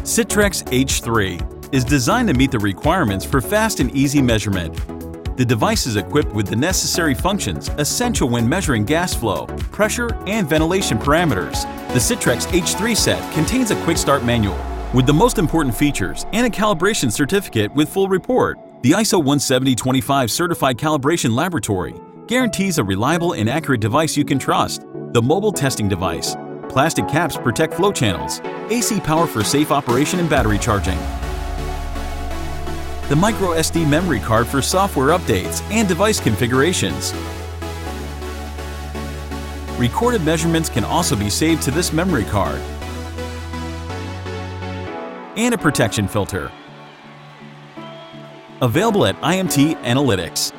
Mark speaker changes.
Speaker 1: CITREX H3 is designed to meet the requirements for fast and easy measurement. The device is equipped with the necessary functions essential when measuring gas flow, pressure, and ventilation parameters. The CITREX H3 set contains a quick start manual with the most important features and a calibration certificate with full report. The ISO 17025 certified calibration laboratory guarantees a reliable and accurate device you can trust. The mobile testing device. Plastic caps protect flow channels. AC power for safe operation and battery charging. The micro SD memory card for software updates and device configurations. Recorded measurements can also be saved to this memory card. And a protection filter. Available at IMT Analytics.